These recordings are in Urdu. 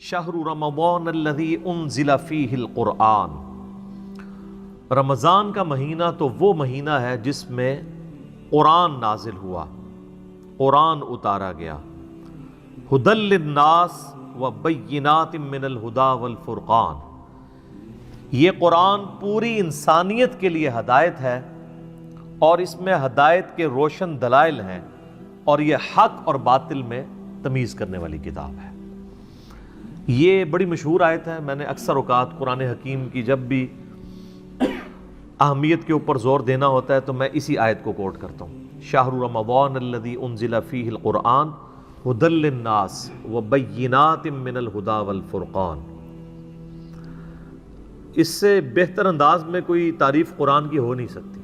شہر رمضان الذی انزل فیہ القرآن، رمضان کا مہینہ تو وہ مہینہ ہے جس میں قرآن نازل ہوا، قرآن اتارا گیا، ھدی للناس وبینات من الھدی والفرقان۔ یہ قرآن پوری انسانیت کے لیے ہدایت ہے اور اس میں ہدایت کے روشن دلائل ہیں، اور یہ حق اور باطل میں تمیز کرنے والی کتاب ہے۔ یہ بڑی مشہور آیت ہے، میں نے اکثر اوقات قرآن حکیم کی جب بھی اہمیت کے اوپر زور دینا ہوتا ہے تو میں اسی آیت کو کوٹ کرتا ہوں، شہر رمضان الذی انزل فیہ القرآن ھدی للناس وبینات من الھدی والفرقان۔ اس سے بہتر انداز میں کوئی تعریف قرآن کی ہو نہیں سکتی،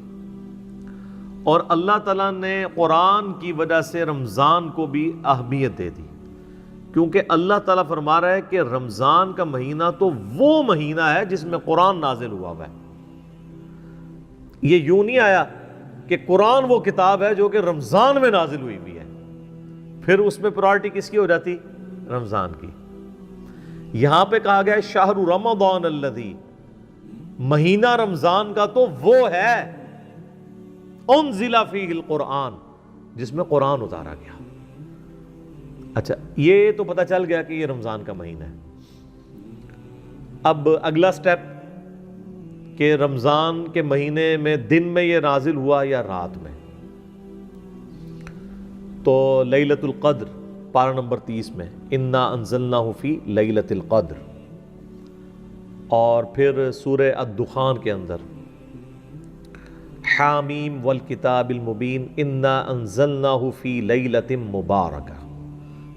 اور اللہ تعالیٰ نے قرآن کی وجہ سے رمضان کو بھی اہمیت دے دی، کیونکہ اللہ تعالیٰ فرما رہا ہے کہ رمضان کا مہینہ تو وہ مہینہ ہے جس میں قرآن نازل ہوا ہے۔ یہ یوں نہیں آیا کہ قرآن وہ کتاب ہے جو کہ رمضان میں نازل ہوئی ہے، پھر اس میں پرائرٹی کس کی ہو جاتی؟ رمضان کی۔ یہاں پہ کہا گیا ہے شہر رمضان الذی، مہینہ رمضان کا تو وہ ہے انزل فیہ القرآن، جس میں قرآن اتارا گیا۔ اچھا، یہ تو پتہ چل گیا کہ یہ رمضان کا مہینہ ہے۔ اب اگلا سٹیپ کہ رمضان کے مہینے میں دن میں یہ نازل ہوا یا رات میں؟ تو لیلۃ القدر پارہ نمبر 30 میں انا انزلناہ فی لیلۃ القدر، اور پھر سورہ الدخان کے اندر حامیم والکتاب المبین انا انزلناہ فی لیلۃ مبارکہ،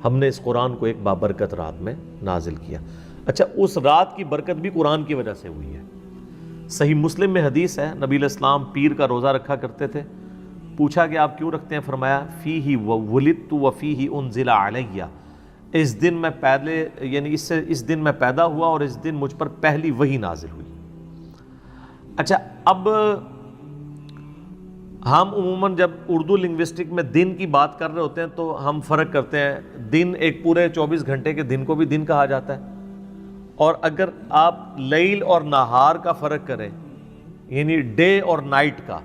ہم نے اس قرآن کو ایک بابرکت رات میں نازل کیا۔ اچھا، اس رات کی برکت بھی قرآن کی وجہ سے ہوئی ہے۔ صحیح مسلم میں حدیث ہے، نبی علیہ السلام پیر کا روزہ رکھا کرتے تھے، پوچھا کہ آپ کیوں رکھتے ہیں؟ فرمایا فیہ وولدت وفیہ انزل علیہ، اس دن میں پہلے یعنی اس دن میں پیدا ہوا اور اس دن مجھ پر پہلی وحی نازل ہوئی۔ اچھا، اب ہم عموماً جب اردو لنگوسٹک میں دن کی بات کر رہے ہوتے ہیں تو ہم فرق کرتے ہیں، دن ایک پورے 24 گھنٹے کے دن کو بھی دن کہا جاتا ہے، اور اگر آپ لیل اور نہار کا فرق کریں یعنی ڈے اور نائٹ کا،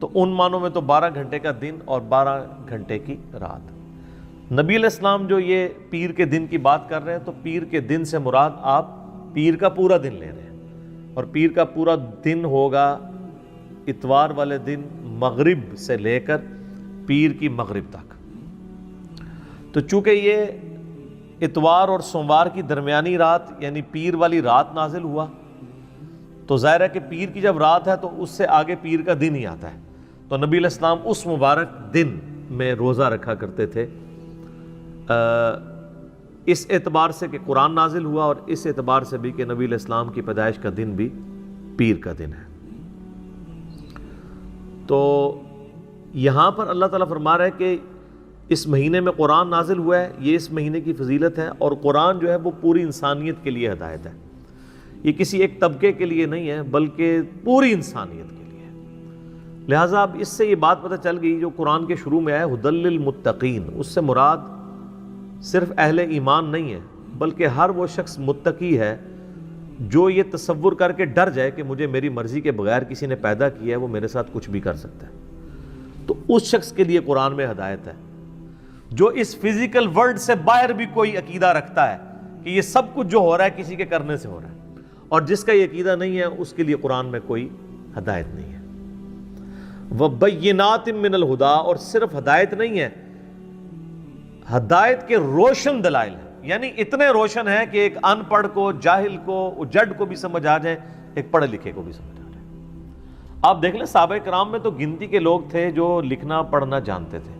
تو ان معنوں میں تو 12 گھنٹے کا دن اور 12 گھنٹے کی رات۔ نبی علیہ السلام جو یہ پیر کے دن کی بات کر رہے ہیں تو پیر کے دن سے مراد آپ پیر کا پورا دن لے رہے ہیں، اور پیر کا پورا دن ہوگا اتوار والے دن مغرب سے لے کر پیر کی مغرب تک۔ تو چونکہ یہ اتوار اور سوموار کی درمیانی رات یعنی پیر والی رات نازل ہوا، تو ظاہر ہے کہ پیر کی جب رات ہے تو اس سے آگے پیر کا دن ہی آتا ہے، تو نبی علیہ السلام اس مبارک دن میں روزہ رکھا کرتے تھے، اس اعتبار سے کہ قرآن نازل ہوا، اور اس اعتبار سے بھی کہ نبی علیہ السلام کی پیدائش کا دن بھی پیر کا دن ہے۔ تو یہاں پر اللہ تعالیٰ فرما رہا ہے کہ اس مہینے میں قرآن نازل ہوا ہے، یہ اس مہینے کی فضیلت ہے، اور قرآن جو ہے وہ پوری انسانیت کے لیے ہدایت ہے، یہ کسی ایک طبقے کے لیے نہیں ہے بلکہ پوری انسانیت کے لیے۔ لہٰذا اب اس سے یہ بات پتہ چل گئی جو قرآن کے شروع میں ہے ھدی للمتقین، اس سے مراد صرف اہل ایمان نہیں ہے بلکہ ہر وہ شخص متقی ہے جو یہ تصور کر کے ڈر جائے کہ مجھے میری مرضی کے بغیر کسی نے پیدا کیا ہے، وہ میرے ساتھ کچھ بھی کر سکتا ہے، تو اس شخص کے لیے قرآن میں ہدایت ہے۔ جو اس فزیکل ورلڈ سے باہر بھی کوئی عقیدہ رکھتا ہے کہ یہ سب کچھ جو ہو رہا ہے کسی کے کرنے سے ہو رہا ہے، اور جس کا یہ عقیدہ نہیں ہے اس کے لیے قرآن میں کوئی ہدایت نہیں ہے۔ وبینات من الھدی، اور صرف ہدایت نہیں ہے، ہدایت کے روشن دلائل ہیں، یعنی اتنے روشن ہیں کہ ایک ان پڑھ کو، جاہل کو، جڈ کو بھی سمجھ آ جائے، ایک پڑھے لکھے کو بھی سمجھ آ جائے۔ آپ دیکھ لیں صحابہ کرام میں تو گنتی کے لوگ تھے جو لکھنا پڑھنا جانتے تھے،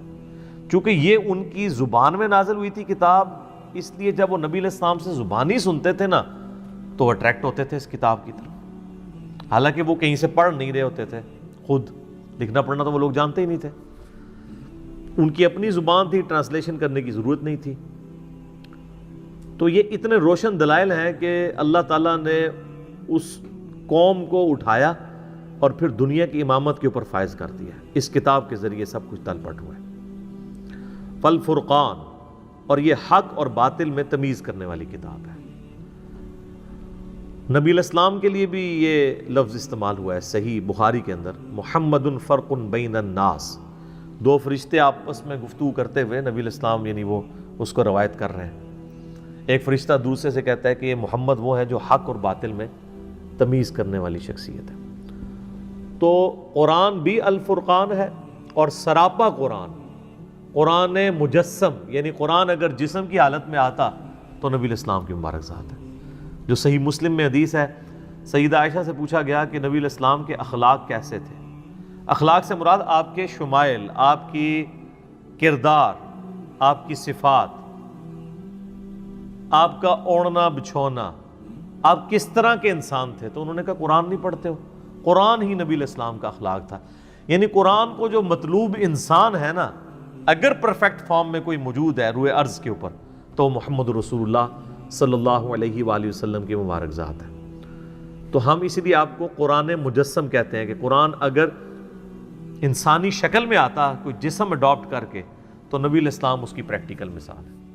چونکہ یہ ان کی زبان میں نازل ہوئی تھی کتاب، اس لیے جب وہ نبی علیہ السلام سے زبانی سنتے تھے نا تو وہ اٹریکٹ ہوتے تھے اس کتاب کی طرف، حالانکہ وہ کہیں سے پڑھ نہیں رہے ہوتے تھے، خود لکھنا پڑھنا تو وہ لوگ جانتے ہی نہیں تھے، ان کی اپنی زبان تھی، ٹرانسلیشن کرنے کی ضرورت نہیں تھی۔ تو یہ اتنے روشن دلائل ہیں کہ اللہ تعالیٰ نے اس قوم کو اٹھایا اور پھر دنیا کی امامت کے اوپر فائز کر دیا، اس کتاب کے ذریعے سب کچھ تل پٹ ہوا ہے۔ فالفرقان، اور یہ حق اور باطل میں تمیز کرنے والی کتاب ہے۔ نبی علیہ السلام کے لیے بھی یہ لفظ استعمال ہوا ہے صحیح بخاری کے اندر، محمد فرق بین الناس۔ دو فرشتے آپس میں گفتگو کرتے ہوئے نبی علیہ السلام یعنی وہ اس کو روایت کر رہے ہیں، ایک فرشتہ دوسرے سے کہتا ہے کہ یہ محمد وہ ہے جو حق اور باطل میں تمیز کرنے والی شخصیت ہے۔ تو قرآن بھی الفرقان ہے، اور سراپا قرآن مجسم، یعنی قرآن اگر جسم کی حالت میں آتا تو نبی علیہ السلام کی مبارک ذات ہے۔ جو صحیح مسلم میں حدیث ہے، سیدہ عائشہ سے پوچھا گیا کہ نبی علیہ السلام کے اخلاق کیسے تھے؟ اخلاق سے مراد آپ کے شمائل، آپ کی کردار، آپ کی صفات، آپ کا اوڑھنا بچھونا، آپ کس طرح کے انسان تھے؟ تو انہوں نے کہا قرآن نہیں پڑھتے ہو؟ قرآن ہی نبی علیہ السلام کا اخلاق تھا۔ یعنی قرآن کو جو مطلوب انسان ہے نا، اگر پرفیکٹ فارم میں کوئی موجود ہے روئے ارض کے اوپر تو محمد رسول اللہ صلی اللہ علیہ وآلہ وسلم کی مبارک ذات ہے۔ تو ہم اسی لیے آپ کو قرآن مجسم کہتے ہیں کہ قرآن اگر انسانی شکل میں آتا، کوئی جسم اڈاپٹ کر کے، تو نبی علیہ السلام اس کی پریکٹیکل مثال ہے۔